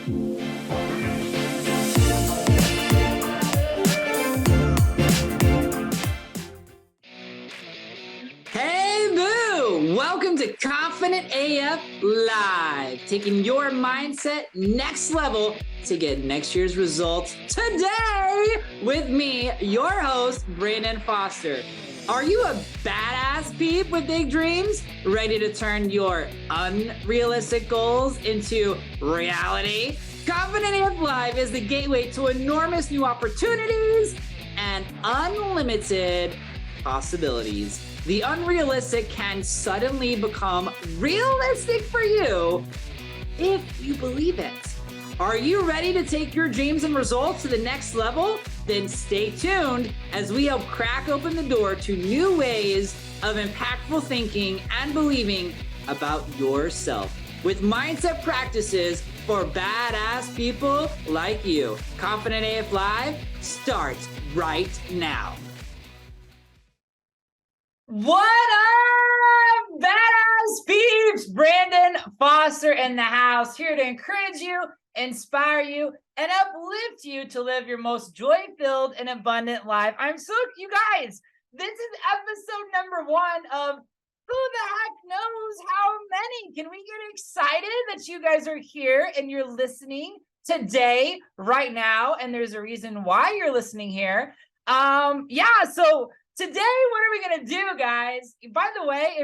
Hey, boo! Welcome to Confident AF Live, taking your mindset next level to get next year's results today with me, your host, Brandon Foster. Are you a badass peep with big dreams, ready to turn your unrealistic goals into reality? Confident AF Live is the gateway to enormous new opportunities and unlimited possibilities. The unrealistic can suddenly become realistic for you if you believe it. Are you ready to take your dreams and results to the next level? Then stay tuned as we help crack open the door to new ways of impactful thinking and believing about yourself with mindset practices for badass people like you. Confident AF Live starts right now. What up, badass peeps? Brandon Foster in the house, here to encourage you, inspire you, and uplift you to live your most joy-filled and abundant life. You guys, this is episode number 1 of Who the Heck Knows How Many. Can we get excited that you guys are here and you're listening today, right now, and there's a reason why you're listening here. So today, what are we going to do, guys? By the way,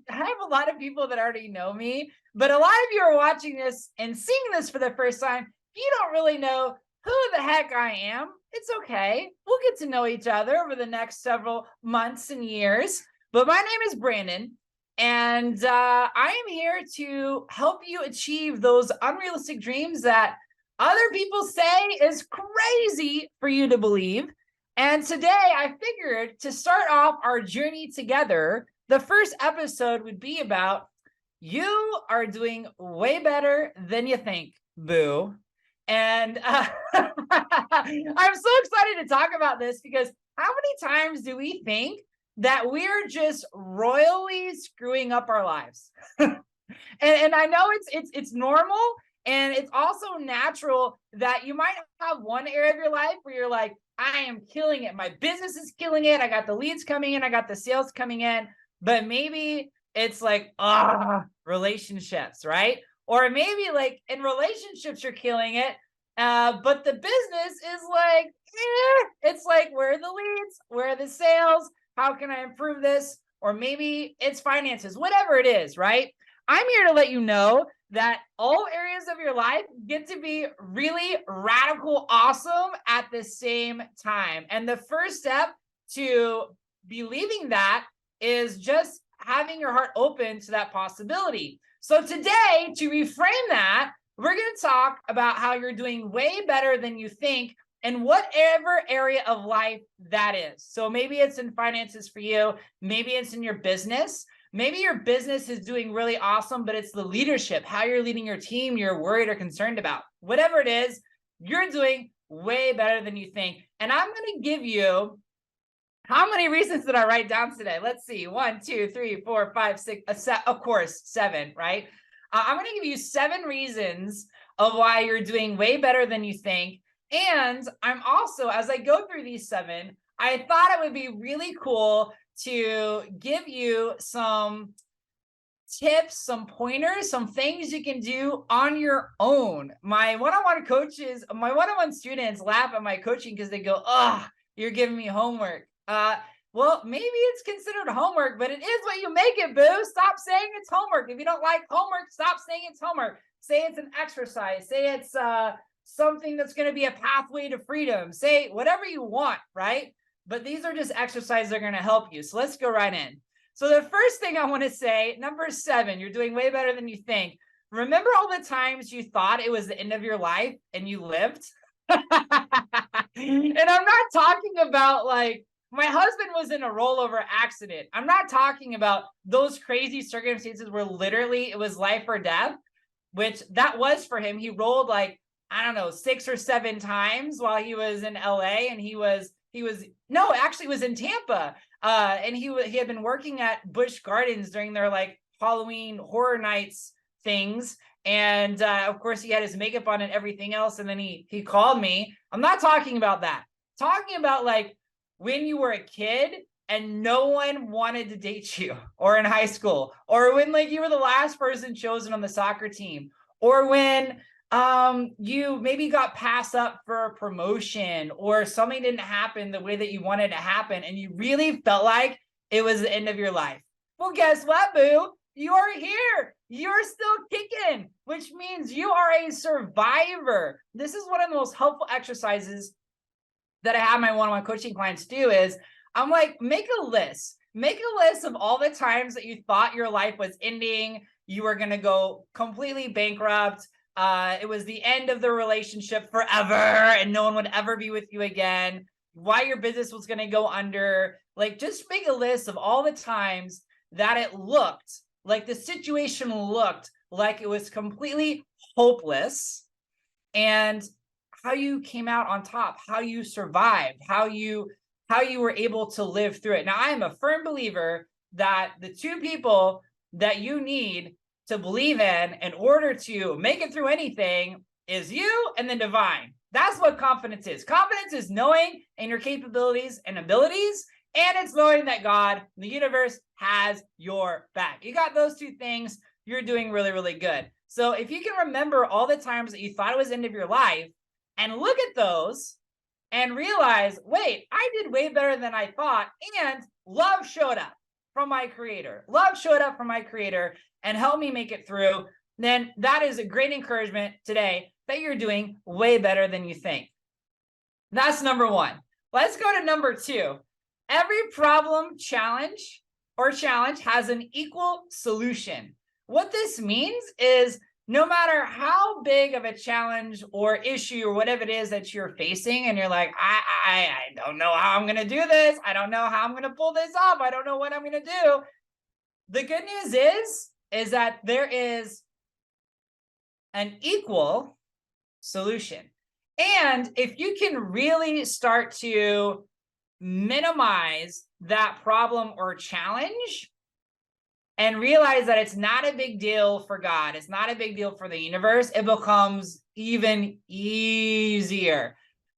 I have a lot of people that already know me, but a lot of you are watching this and seeing this for the first time. If you don't really know who the heck I am, it's okay. We'll get to know each other over the next several months and years. But my name is Brandon, and I am here to help you achieve those unrealistic dreams that other people say is crazy for you to believe. And today I figured to start off our journey together, the first episode would be about you are doing way better than you think, boo. And I'm so excited to talk about this because how many times do we think that we're just royally screwing up our lives? and I know it's normal, and it's also natural that you might have one area of your life where you're like, I am killing it. My business is killing it. I got the leads coming in. I got the sales coming in. But maybe it's like, relationships, right? Or maybe like in relationships, you're killing it. But the business is like, it's like, where are the leads? Where are the sales? How can I improve this? Or maybe it's finances, whatever it is, right? I'm here to let you know that all areas of your life get to be really radical awesome at the same time. And the first step to believing that is just having your heart open to that possibility. So today, to reframe that, we're going to talk about how you're doing way better than you think in whatever area of life that is. So maybe it's in finances for you. Maybe it's in your business. Maybe your business is doing really awesome, but it's the leadership, how you're leading your team, you're worried or concerned about. Whatever it is, you're doing way better than you think. And I'm going to give you, how many reasons did I write down today? Let's see, 1, 2, 3, 4, 5, 6, of course, 7, right? I'm going to give you 7 reasons of why you're doing way better than you think. And I'm also, as I go through these 7, I thought it would be really cool to give you some tips, some pointers, some things you can do on your own. My one-on-one students laugh at my coaching because they go, you're giving me homework. Well, maybe it's considered homework, but it is what you make it, boo. Stop saying it's homework. If you don't like homework, stop saying it's homework. Say it's an exercise. Say it's something that's going to be a pathway to freedom. Say whatever you want, right? But these are just exercises that are going to help you. So let's go right in. So the first thing I want to say, number 7, you're doing way better than you think. Remember all the times you thought it was the end of your life and you lived? And I'm not talking about like, my husband was in a rollover accident. I'm not talking about those crazy circumstances where literally it was life or death, which that was for him. He rolled like, I don't know, 6 or 7 times while he was in LA, and he was in Tampa. And he had been working at Busch Gardens during their like Halloween horror nights things. And of course, he had his makeup on and everything else. And then he called me. I'm not talking about that. Talking about like when you were a kid and no one wanted to date you, or in high school, or when like you were the last person chosen on the soccer team, or when you maybe got passed up for a promotion, or something didn't happen the way that you wanted to happen, and you really felt like it was the end of your life. Well, guess what, boo? You're here. You're still kicking, which means you are a survivor. This is one of the most helpful exercises that I have my one-on-one coaching clients do. Is I'm like, make a list of all the times that you thought your life was ending. You were going to go completely bankrupt. It was the end of the relationship forever and no one would ever be with you again. Why your business was going to go under. Like, just make a list of all the times that it looked like the situation looked like it was completely hopeless, and how you came out on top, how you survived, how you were able to live through it. Now, I am a firm believer that the two people that you need to believe in order to make it through anything is you and the divine. That's what confidence is. Confidence is knowing in your capabilities and abilities, and it's knowing that God, the universe, has your back. You got those two things, you're doing really, really good. So if you can remember all the times that you thought it was the end of your life and look at those and realize, wait, I did way better than I thought, and love showed up from my creator. Love showed up from my creator and helped me make it through. Then that is a great encouragement today that you're doing way better than you think. That's number one. Let's go to number two. Every problem, challenge has an equal solution. What this means is no matter how big of a challenge or issue or whatever it is that you're facing, and you're like, I don't know how I'm going to do this. I don't know how I'm going to pull this off. I don't know what I'm going to do. The good news is that there is an equal solution. And if you can really start to minimize that problem or challenge and realize that it's not a big deal for God, it's not a big deal for the universe, it becomes even easier.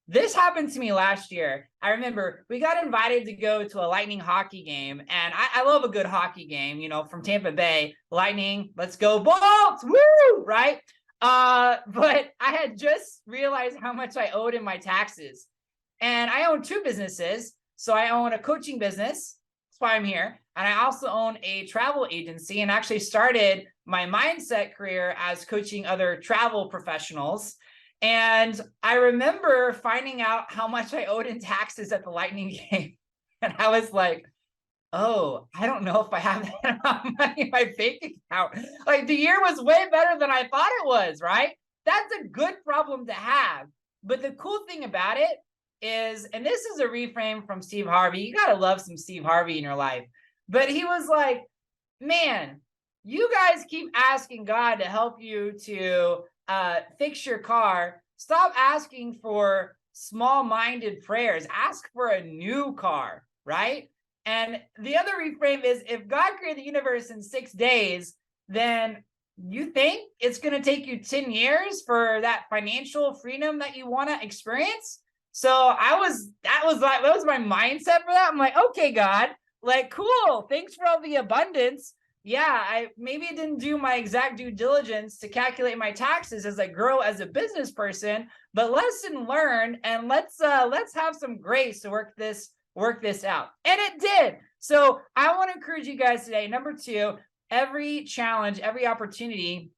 This happened to me last year. I remember we got invited to go to a Lightning hockey game, and I love a good hockey game, you know, from Tampa Bay. Lightning, let's go Bolts, woo, right? But I had just realized how much I owed in my taxes. And I own two businesses. So I own a coaching business. That's why I'm here. And I also own a travel agency, and actually started my mindset career as coaching other travel professionals. And I remember finding out how much I owed in taxes at the Lightning game. And I was like, oh, I don't know if I have that amount of money in my bank account. Like, the year was way better than I thought it was, right? That's a good problem to have. But the cool thing about it is, and this is a reframe from Steve Harvey. You got to love some Steve Harvey in your life. But he was like, man, you guys keep asking God to help you to fix your car. Stop asking for small-minded prayers. Ask for a new car, right? And the other reframe is, if God created the universe in 6 days, then you think it's going to take you 10 years for that financial freedom that you want to experience? So that was my mindset for that. I'm like, okay, God, like, cool. Thanks for all the abundance. Yeah, I maybe didn't do my exact due diligence to calculate my taxes as I grow as a business person, but lesson learned, and let's have some grace to work this out. And it did. So I want to encourage you guys today. Number two, every challenge, every opportunity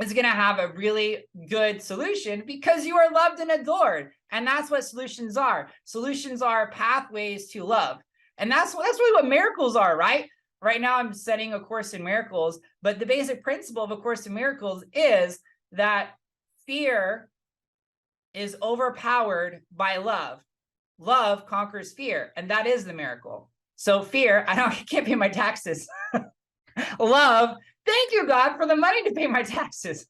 is going to have a really good solution, because you are loved and adored. And that's what solutions are. Solutions are pathways to love. And that's really what miracles are, right? Right now I'm studying A Course in Miracles, but the basic principle of A Course in Miracles is that fear is overpowered by love. Love conquers fear, and that is the miracle. So fear, I can't pay my taxes. Love, thank you, God, for the money to pay my taxes.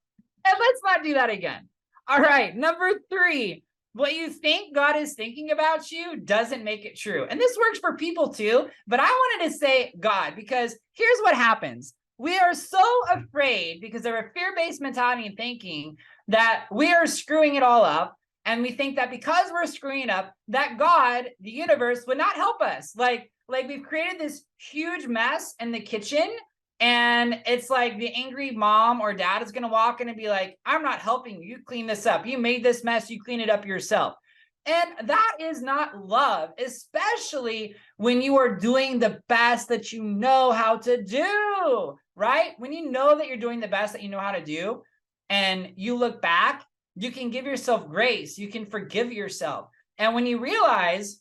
And let's not do that again. All right, number three, what you think God is thinking about you doesn't make it true. And this works for people too, but I wanted to say God, because here's what happens. we are so afraid because of a fear-based mentality and thinking that we are screwing it all up. And we think that because we're screwing it up, that God, the universe, would not help us. Like we've created this huge mess in the kitchen, and it's like the angry mom or dad is going to walk in and be like, I'm not helping you. You clean this up. You made this mess. You clean it up yourself. And that is not love, especially when you are doing the best that you know how to do, right? When you know that you're doing the best that you know how to do, and you look back, you can give yourself grace. You can forgive yourself. And when you realize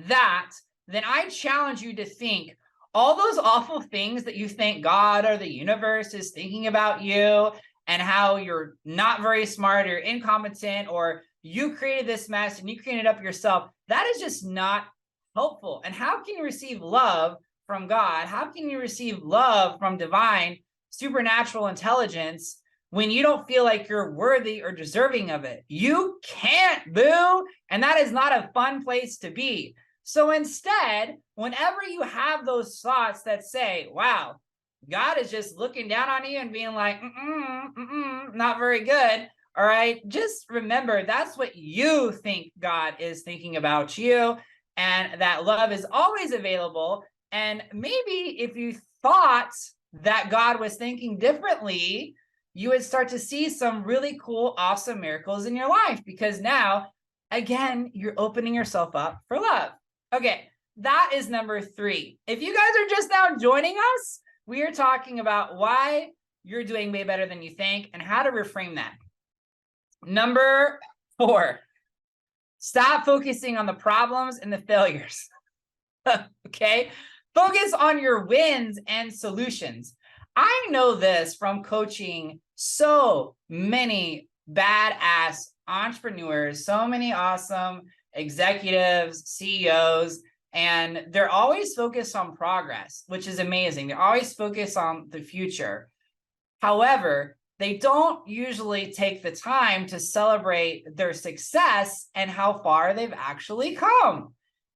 that, then I challenge you to think all those awful things that you think God or the universe is thinking about you, and how you're not very smart or incompetent, or you created this mess and you cleaned it up yourself. That is just not helpful. And how can you receive love from God? How can you receive love from divine supernatural intelligence when you don't feel like you're worthy or deserving of it? You can't, boo. And that is not a fun place to be. So instead, whenever you have those thoughts that say, wow, God is just looking down on you and being like, not very good. All right. Just remember, that's what you think God is thinking about you, and that love is always available. And maybe if you thought that God was thinking differently, you would start to see some really cool, awesome miracles in your life, because now, again, you're opening yourself up for love. Okay. That is number 3. If you guys are just now joining us, we are talking about why you're doing way better than you think and how to reframe that. Number 4, stop focusing on the problems and the failures. Okay? Focus on your wins and solutions. I know this from coaching so many badass entrepreneurs, so many awesome executives, CEOs, and they're always focused on progress, which is amazing. They're always focused on the future. However, they don't usually take the time to celebrate their success and how far they've actually come.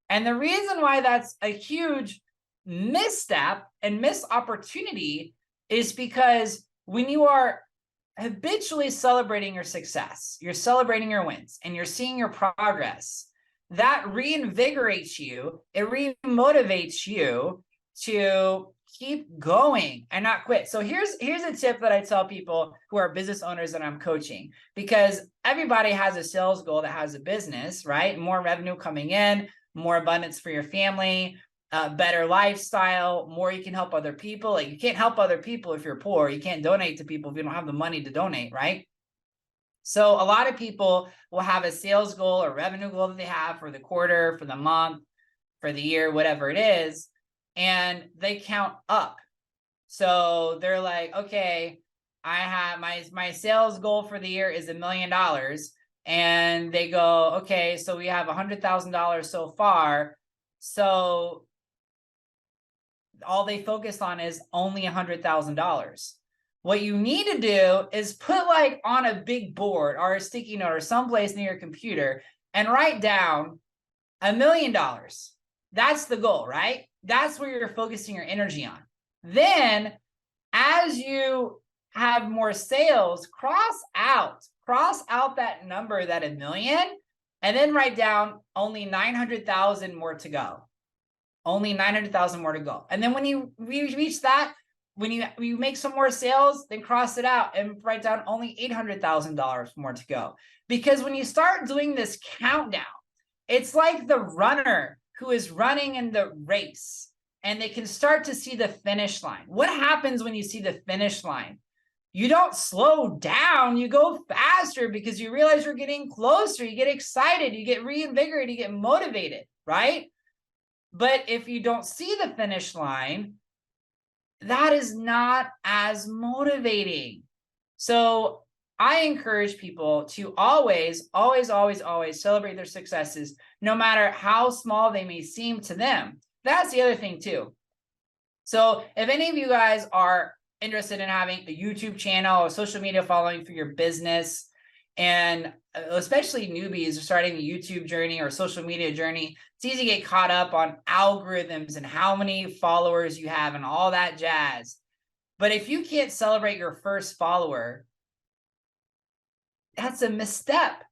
And the reason why that's a huge misstep and missed opportunity is because when you are habitually celebrating your success, you're celebrating your wins, and you're seeing your progress, that reinvigorates you. It remotivates you to keep going and not quit. So here's a tip that I tell people who are business owners that I'm coaching, because everybody has a sales goal that has a business, right? More revenue coming in, more abundance for your family, better lifestyle, more you can help other people. Like, you can't help other people if you're poor. You can't donate to people if you don't have the money to donate, right? So a lot of people will have a sales goal or revenue goal that they have for the quarter, for the month, for the year, whatever it is, and they count up. So they're like, okay, I have my sales goal for the year is $1 million. And they go, okay, so we have $100,000 so far. So all they focus on is only $100,000. What you need to do is put like on a big board or a sticky note or someplace near your computer and write down $1 million. That's the goal, right? That's where you're focusing your energy on. Then as you have more sales, cross out that number, that $1 million, and then write down only 900,000 more to go. Only 900,000 more to go. And then when you reach that, when you make some more sales, then cross it out and write down only $800,000 more to go. Because when you start doing this countdown, it's like the runner who is running in the race, and they can start to see the finish line. What happens when you see the finish line? You don't slow down, you go faster, because you realize you're getting closer, you get excited, you get reinvigorated, you get motivated, right? But if you don't see the finish line, that is not as motivating. So I encourage people to always celebrate their successes, no matter how small they may seem to them. That's the other thing too. So if any of you guys are interested in having a YouTube channel or social media following for your business, and especially newbies are starting a YouTube journey or social media journey, it's easy to get caught up on algorithms and how many followers you have and all that jazz. But if you can't celebrate your first follower, that's a misstep.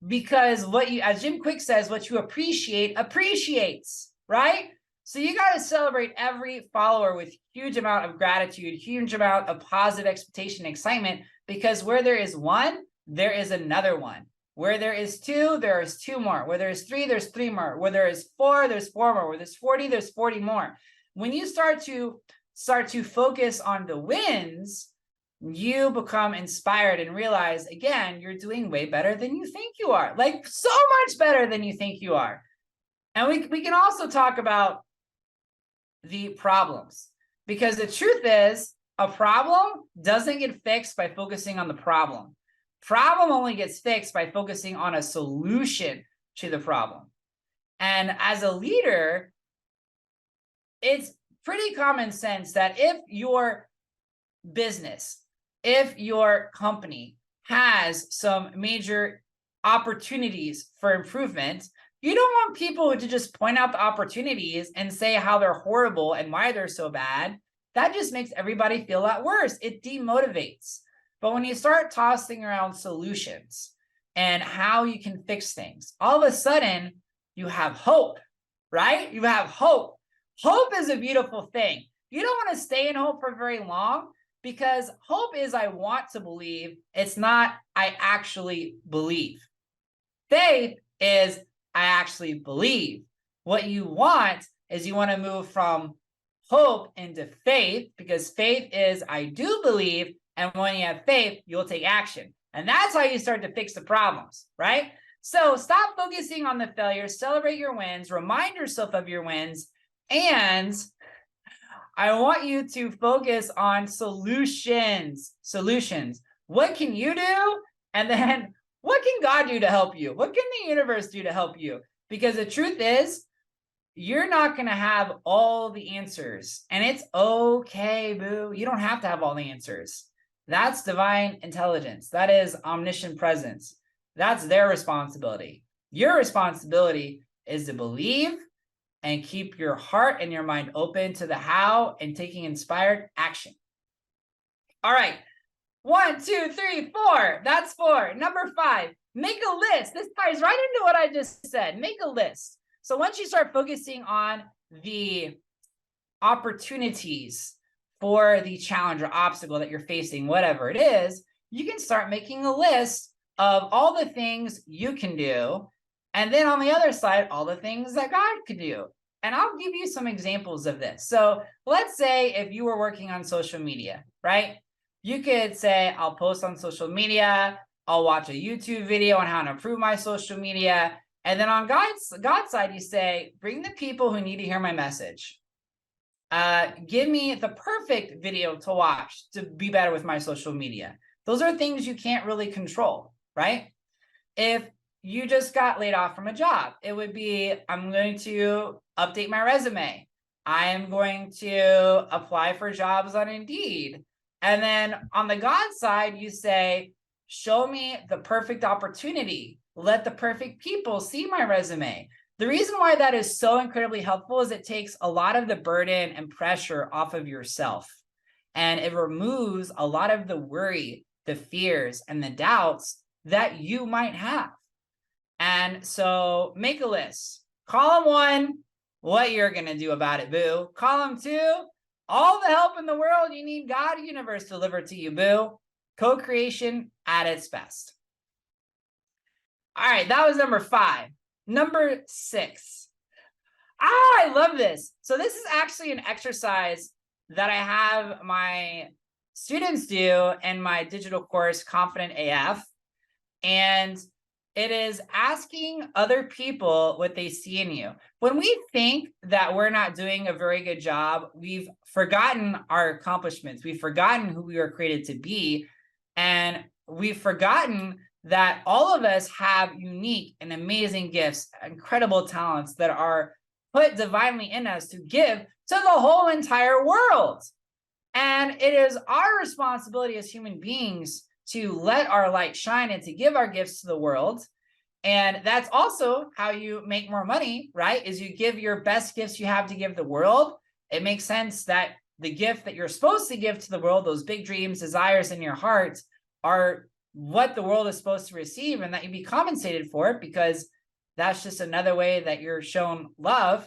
Because what you, as Jim Quick says, what you appreciate appreciates, right? So you got to celebrate every follower with huge amount of gratitude, huge amount of positive expectation, excitement, because where there is one, there is another one. Where there is two, there is two more. Where there is three, there's three more. Where there is four, there's four more. Where there's 40, there's 40 more. When you start to focus on the wins, you become inspired and realize, again, you're doing way better than you think you are, like so much better than you think you are. And we can also talk about the problems, because the truth is a problem doesn't get fixed by focusing on the problem. Problem only gets fixed by focusing on a solution to the problem. And as a leader, it's pretty common sense that if your business, if your company has some major opportunities for improvement, you don't want people to just point out the opportunities and say how they're horrible and why they're so bad. That just makes everybody feel a lot worse. It demotivates. But when you start tossing around solutions and how you can fix things, all of a sudden you have hope, right? You have hope. Hope is a beautiful thing. You don't want to stay in hope for very long, because hope is I want to believe. It's not I actually believe. Faith is I actually believe. What you want is you want to move from hope into faith, because faith is I do believe. And when you have faith, you'll take action. And that's how you start to fix the problems, right? So stop focusing on the failures, celebrate your wins, remind yourself of your wins, and I want you to focus on solutions. Solutions. What can you do? And then what can God do to help you? What can the universe do to help you? Because the truth is, you're not going to have all the answers. And it's okay, boo. You don't have to have all the answers. That's divine intelligence. That is omniscient presence. That's their responsibility. Your responsibility is to believe and keep your heart and your mind open to the how and taking inspired action. All right. 1, 2, 3, 4. That's 4. Number 5, make a list. This ties right into what I just said. Make a list. So once you start focusing on the opportunities for the challenge or obstacle that you're facing, whatever it is, you can start making a list of all the things you can do. And then on the other side, all the things that God could do. And I'll give you some examples of this. So let's say if you were working on social media, right? You could say, I'll post on social media, I'll watch a YouTube video on how to improve my social media. And then on God's side, you say, bring the people who need to hear my message. Give me the perfect video to watch to be better with my social media. Those are things you can't really control, right? If you just got laid off from a job, it would be, I'm going to update my resume. I am going to apply for jobs on Indeed. And then on the God side, you say, show me the perfect opportunity. Let the perfect people see my resume. The reason why that is so incredibly helpful is it takes a lot of the burden and pressure off of yourself. And it removes a lot of the worry, the fears, and the doubts that you might have. And so make a list. Column 1, what you're going to do about it, boo. Column 2, all the help in the world you need God, universe deliver to you, boo. Co-creation at its best. All right, that was number 5. Number 6. I love this. So this is actually an exercise that I have my students do in my digital course, Confident AF. And it is asking other people what they see in you. When we think that we're not doing a very good job, we've forgotten our accomplishments. We've forgotten who we were created to be. And we've forgotten that all of us have unique and amazing gifts, incredible talents that are put divinely in us to give to the whole entire world. And it is our responsibility as human beings to let our light shine and to give our gifts to the world. And that's also how you make more money, right? Is you give your best gifts you have to give the world. It makes sense that the gift that you're supposed to give to the world, those big dreams, desires in your heart, are what the world is supposed to receive, and that you be compensated for it, because that's just another way that you're shown love.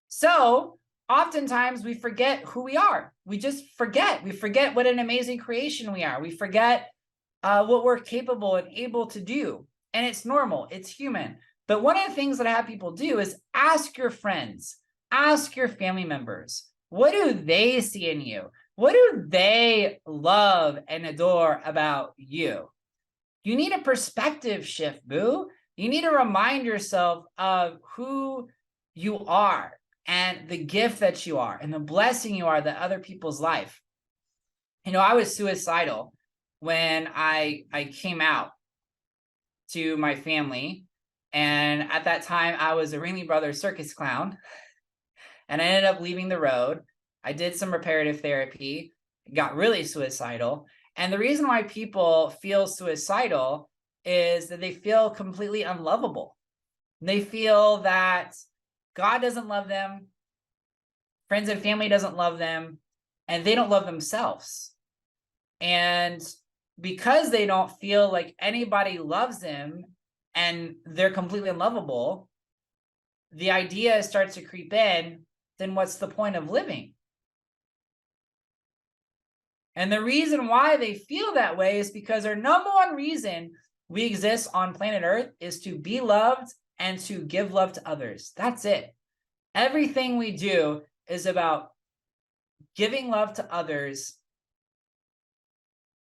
So oftentimes we forget who we are. We just forget. We forget what an amazing creation we are. We forget what we're capable and able to do. And it's normal. It's human. But one of the things that I have people do is ask your friends, ask your family members, what do they see in you? What do they love and adore about you? You need a perspective shift, boo. You need to remind yourself of who you are and the gift that you are and the blessing you are to other people's life. You know, I was suicidal when I came out to my family. And at that time, I was a Ringling Brothers circus clown. And I ended up leaving the road. I did some reparative therapy, got really suicidal. And the reason why people feel suicidal is that they feel completely unlovable. They feel that God doesn't love them, friends and family doesn't love them, and they don't love themselves. And because they don't feel like anybody loves them and they're completely unlovable, the idea starts to creep in, then what's the point of living? And the reason why they feel that way is because their number one reason we exist on planet Earth is to be loved and to give love to others. That's it. Everything we do is about giving love to others.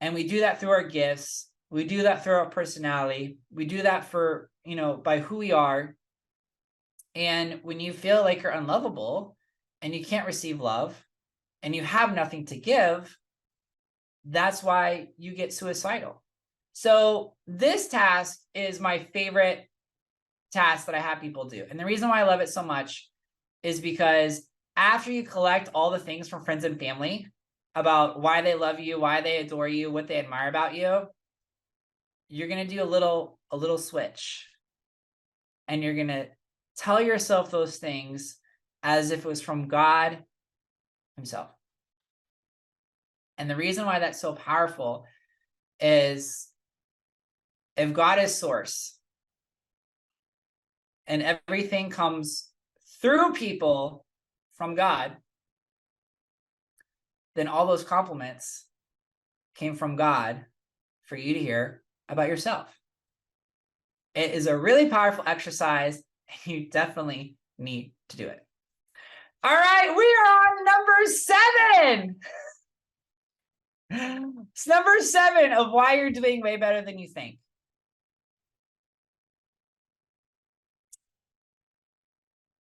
And we do that through our gifts. We do that through our personality. We do that for, by who we are. And when you feel like you're unlovable and you can't receive love and you have nothing to give, that's why you get suicidal. So this task is my favorite task that I have people do. And the reason why I love it so much is because after you collect all the things from friends and family about why they love you, why they adore you, what they admire about you, you're going to do a little switch. And you're going to tell yourself those things as if it was from God himself. And the reason why that's so powerful is if God is source and everything comes through people from God, then all those compliments came from God for you to hear about yourself. It is a really powerful exercise, and you definitely need to do it. All right, we are on number 7. It's number 7 of why you're doing way better than you think.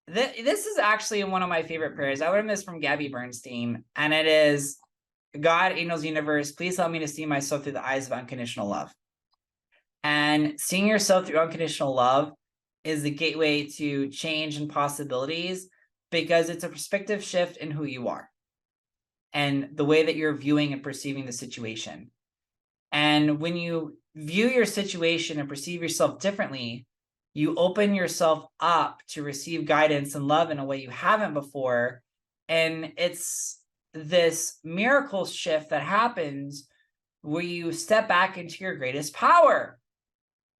This is actually one of my favorite prayers. I learned this from Gabby Bernstein, and it is, God, angels, universe, please help me to see myself through the eyes of unconditional love. And seeing yourself through unconditional love is the gateway to change and possibilities, because it's a perspective shift in who you are and the way that you're viewing and perceiving the situation. And when you view your situation and perceive yourself differently, you open yourself up to receive guidance and love in a way you haven't before. And it's this miracle shift that happens where you step back into your greatest power.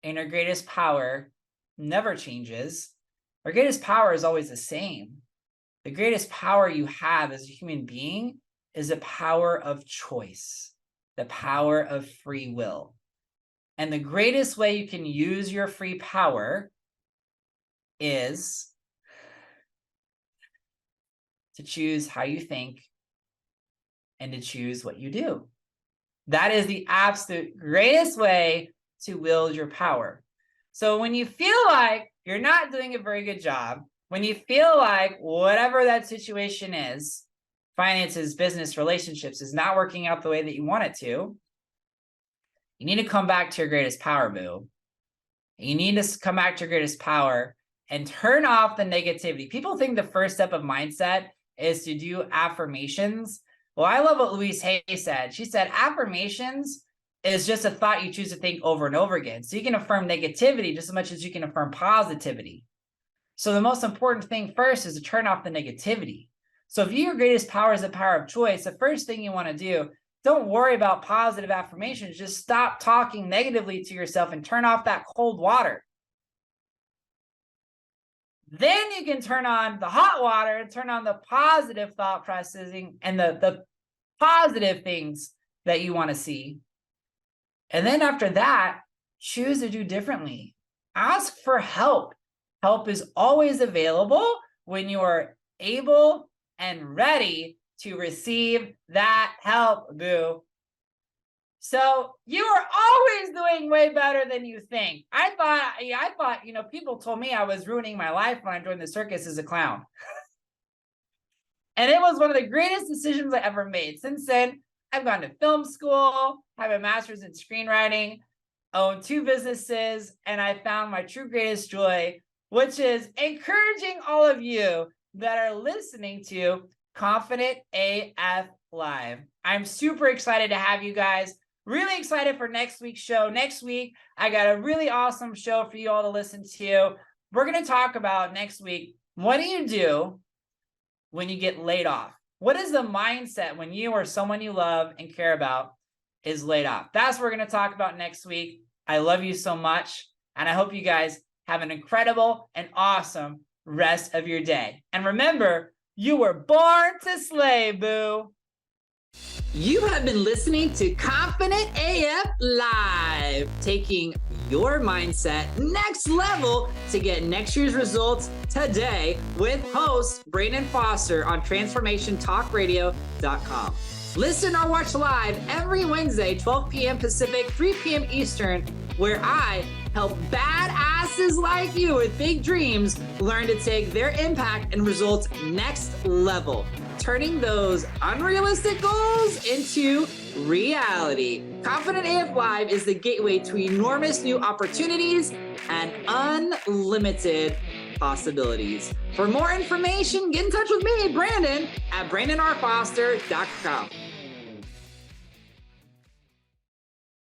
And your greatest power never changes. Our greatest power is always the same. The greatest power you have as a human being is the power of choice, the power of free will. And the greatest way you can use your free power is to choose how you think and to choose what you do. That is the absolute greatest way to wield your power. So when you feel like you're not doing a very good job, when you feel like whatever that situation is, finances, business, relationships, is not working out the way that you want it to, you need to come back to your greatest power, boo. You need to come back to your greatest power and turn off the negativity. People think the first step of mindset is to do affirmations. Well, I love what Louise Hay said. She said, affirmations is just a thought you choose to think over and over again. So you can affirm negativity just as much as you can affirm positivity. So the most important thing first is to turn off the negativity. So if your greatest power is the power of choice, the first thing you want to do, don't worry about positive affirmations. Just stop talking negatively to yourself and turn off that cold water. Then you can turn on the hot water and turn on the positive thought processing and the positive things that you want to see. And then after that, choose to do differently. Ask for help. Help is always available when you are able and ready to receive that help, boo. So you are always doing way better than you think. I thought, people told me I was ruining my life when I joined the circus as a clown. And it was one of the greatest decisions I ever made. Since then, I've gone to film school, have a master's in screenwriting, own 2 businesses, and I found my true greatest joy, which is encouraging all of you that are listening to Confident AF Live. I'm super excited to have you guys. Really excited for next week's show. Next week, I got a really awesome show for you all to listen to. We're going to talk about next week, what do you do when you get laid off? What is the mindset when you or someone you love and care about is laid off? That's what we're going to talk about next week. I love you so much, and I hope you guys have an incredible and awesome rest of your day. And remember, you were born to slay, boo. You have been listening to Confident AF Live, taking your mindset next level to get next year's results today with host Brandon Foster on TransformationTalkRadio.com. Listen or watch live every Wednesday, 12 p.m. Pacific, 3 p.m. Eastern, where I help badasses like you with big dreams learn to take their impact and results next level, turning those unrealistic goals into reality. Confident AF Live is the gateway to enormous new opportunities and unlimited possibilities. For more information, get in touch with me, Brandon, at BrandonRFoster.com.